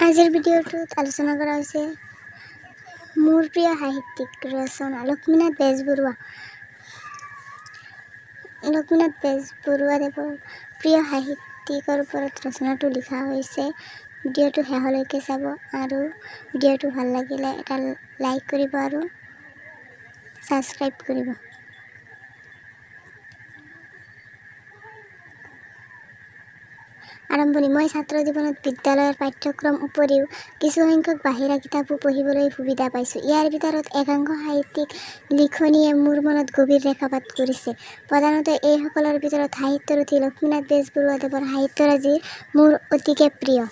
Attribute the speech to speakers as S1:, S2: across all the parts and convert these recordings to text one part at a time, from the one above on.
S1: আজিৰ ভিডিঅ'টোত আলোচনা কৰা হৈছে মোৰ প্ৰিয় সাহিত্যিক ৰচনা লক্ষ্মীনাথ বেজবৰুৱা। লক্ষ্মীনাথ বেজবৰুৱাদেৱৰ প্ৰিয় সাহিত্যিকৰ ওপৰত ৰচনাটো লিখা হৈছে। ভিডিঅ'টো শেষলৈকে চাব আৰু ভিডিঅ'টো ভাল লাগিলে এটা লাইক কৰিব আৰু ছাবস্ক্ৰাইব কৰিব। আৰম্ভণি। মই ছাত্ৰ জীৱনত বিদ্যালয়ৰ পাঠ্যক্ৰম উপৰিও কিছুসংখ্যক বাহিৰা কিতাপো পঢ়িবলৈ সুবিধা পাইছোঁ। ইয়াৰ ভিতৰত একাংশ সাহিত্যিক লিখনিয়ে মোৰ মনত গভীৰ ৰেখাপাত কৰিছে। প্ৰধানতঃ এইসকলৰ ভিতৰত সাহিত্যৰথী লক্ষ্মীনাথ বেজবৰুৱাদেৱৰ সাহিত্যৰাজি মোৰ অতিকে প্ৰিয়।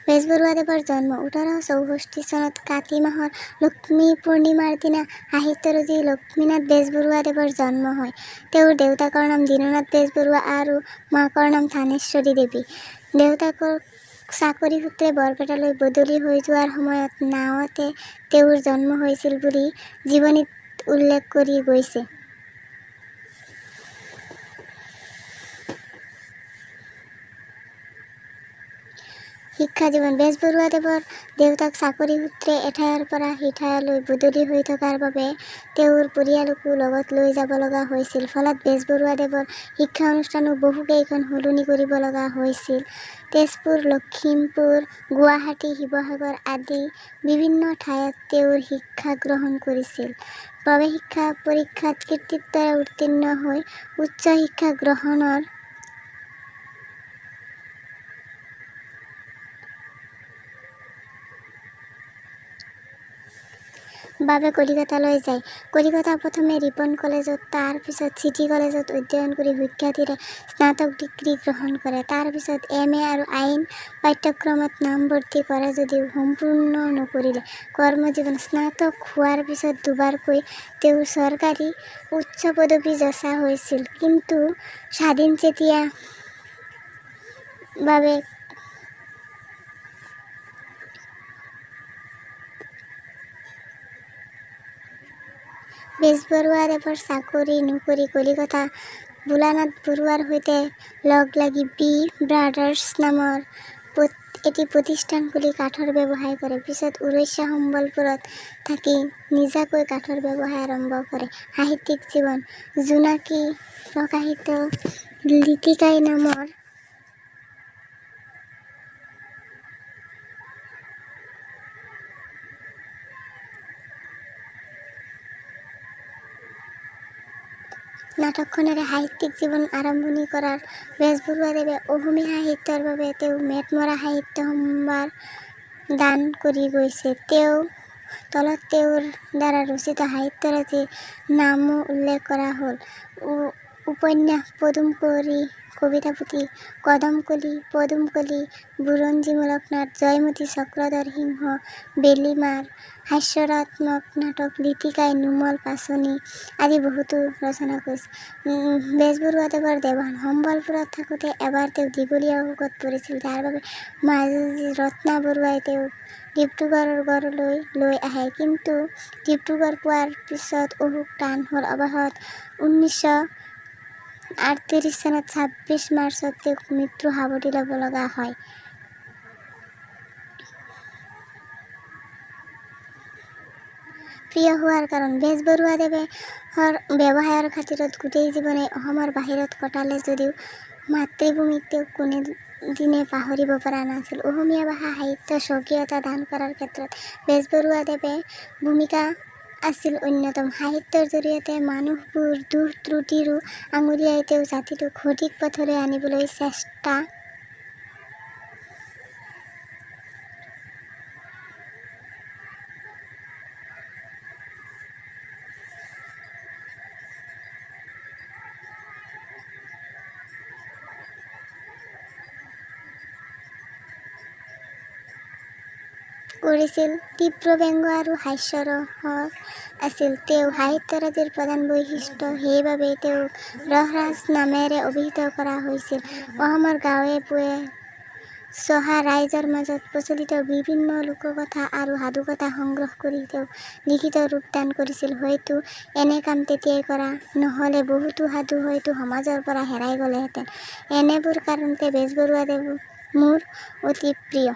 S1: বেজবৰুৱাদেৱৰ জন্ম 1864 চনত কাতি মাহৰ লক্ষ্মী পূৰ্ণিমাৰ দিনা সাহিত্যৰথী লক্ষ্মীনাথ বেজবৰুৱাদেৱৰ জন্ম হয়। তেওঁৰ দেউতাকৰ নাম দীননাথ বেজবৰুৱা আৰু মাকৰ নাম ধানেশ্বৰী দেৱী। দেউতাকৰ চাকৰি সূত্ৰে বৰপেটালৈ বদলি হৈ যোৱাৰ সময়ত নাওতে তেওঁৰ জন্ম হৈছিল বুলি জীৱনীত উল্লেখ কৰি গৈছে। শিক্ষা জীৱন। বেজবৰুৱাদেৱৰ দেউতাক চাকৰি সূত্ৰে এঠাইৰ পৰা সিঠাইলৈ বদলি হৈ থকাৰ বাবে তেওঁৰ পৰিয়ালকো লগত লৈ যাব লগা হৈছিল। ফলত বেজবৰুৱাদেৱৰ শিক্ষা অনুষ্ঠানো বহুকেইখন সলনি কৰিব লগা হৈছিল। তেজপুৰ, লখিমপুৰ, গুৱাহাটী, শিৱসাগৰ আদি বিভিন্ন ঠাইত তেওঁ শিক্ষা গ্ৰহণ কৰিছিল। প্ৰৱেশিকা পৰীক্ষাত কৃতিত্বেৰে উত্তীৰ্ণ হৈ উচ্চ শিক্ষা গ্ৰহণৰ বাবে কলিকতালৈ যায়। কলিকতা প্ৰথমে ৰিপন কলেজত তাৰ পিছত চিটি কলেজত অধ্যয়ন কৰি সুখ্যাতিৰে স্নাতক ডিগ্ৰী গ্ৰহণ কৰে। তাৰ পিছত MA আৰু আইন পাঠ্যক্ৰমত নামভৰ্তি কৰে যদিও সম্পূৰ্ণ নকৰিলে। কৰ্মজীৱন। স্নাতক হোৱাৰ পিছত দুবাৰকৈ তেওঁৰ চৰকাৰী উচ্চ পদবী যচা হৈছিল, কিন্তু স্বাধীন যেতিয়া বাবে বেজবৰুৱাদেৱৰ চাকৰি নকৰি কলিকতা ভোলানাথ বৰুৱাৰ সৈতে লগ লাগি বি ব্ৰাদাৰ্ছ নামৰ এটি প্ৰতিষ্ঠান খুলি কাঠৰ ব্যৱসায় কৰে। পিছত উৰিষ্যা সম্বলপুৰত থাকি নিজাকৈ কাঠৰ ব্যৱসায় আৰম্ভ কৰে। সাহিত্যিক জীৱন। জোনাকী প্ৰকাশিত লিটিকাই নামৰ নাটকখনেৰে সাহিত্যিক জীৱন আৰম্ভণি কৰাৰ বেজবৰুৱাদেৱে অসমীয়া সাহিত্যৰ বাবে তেওঁ মেটমৰা সাহিত্য সম্ভাৰ দান কৰি গৈছে। তলত তেওঁৰ দ্বাৰা ৰচিত সাহিত্যৰাজিৰ নামো উল্লেখ কৰা হ'ল। উপন্যাস: পদুমকুঁৱৰী, কবিতাপুথি: কদমকলি, পদুমকলি, বুৰঞ্জীমূলক নাট: জয়মতী, চক্ৰধৰ সিংহ, বেলিমাৰ, হাস্যৰসাত্মক নাটক: লিটিকাই, নুমল পাচনি আদি বহুতো ৰচনা কৰিছে। বেজবৰুৱাদেৱৰ দেৱান। সম্বলপুৰত থাকোঁতে এবাৰ তেওঁ দীঘলীয়া অসুখত পৰিছিল, যাৰ বাবে মাজী ৰত্না বৰুৱাই তেওঁক ডিব্ৰুগড়লৈ লৈ আহে, কিন্তু ডিব্ৰুগড় পোৱাৰ পিছত অসুখ টান হ'ল। অৱশেষত 1938 চনত 26 মাৰ্চত তেওঁক মৃত্যু সাৱটি ল'ব লগা হয়। প্ৰিয় হোৱাৰ কাৰণ। বেজবৰুৱাদেৱৰ ব্যৱসায়ৰ খাতিৰত গোটেই জীৱনেই অসমৰ বাহিৰত কটালে যদিও মাতৃভূমিক তেওঁ কোনোদিনে পাহৰিব পৰা নাছিল। অসমীয়া ভাষা সাহিত্যৰ স্বকীয়তা দান কৰাৰ ক্ষেত্ৰত বেজবৰুৱাদেৱৰ ভূমিকা আছিল অন্যতম। সাহিত্যৰ জৰিয়তে মানুহবোৰ দোষ ত্ৰুটিৰো আঙুলিয়াই তেওঁ জাতিটোক সঠিক পথলৈ আনিবলৈ চেষ্টা কৰিছিল। তীব্ৰ ব্যংগ আৰু হাস্যৰসৰ আছিল তেওঁৰ সাহিত্যৰাজিৰ প্ৰধান বৈশিষ্ট্য। সেইবাবেই তেওঁক ৰসৰাজ নামেৰে অভিহিত কৰা হৈছিল। অসমৰ গাঁৱে ভূঞে চহা ৰাইজৰ মাজত প্ৰচলিত বিভিন্ন লোককথা আৰু সাধুকথা সংগ্ৰহ কৰি তেওঁক লিখিত ৰূপ দান কৰিছিল। হয়তো এনে কাম তেতিয়াই কৰা নহ'লে বহুতো সাধু হয়তো সমাজৰ পৰা হেৰাই গ'লহেঁতেন। এনেবোৰ কাৰণতে বেজবৰুৱাদেৱক মোৰ অতি প্ৰিয়।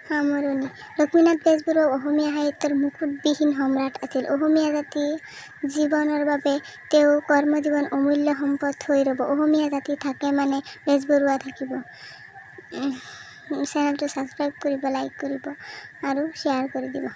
S1: সামৰণি। লক্ষ্মীনাথ বেজবৰুৱা অসমীয়া সাহিত্যৰ মুকুটবিহীন সম্ৰাট আছিল। অসমীয়া জাতিৰ জীৱনৰ বাবে তেওঁ কৰ্মজীৱন অমূল্য সম্পদ হৈ ৰ'ব। অসমীয়া জাতি থাকে মানে বেজবৰুৱা থাকিব। চেনেলটো ছাবস্ক্ৰাইব কৰিব, লাইক কৰিব আৰু শ্বেয়াৰ কৰি দিব।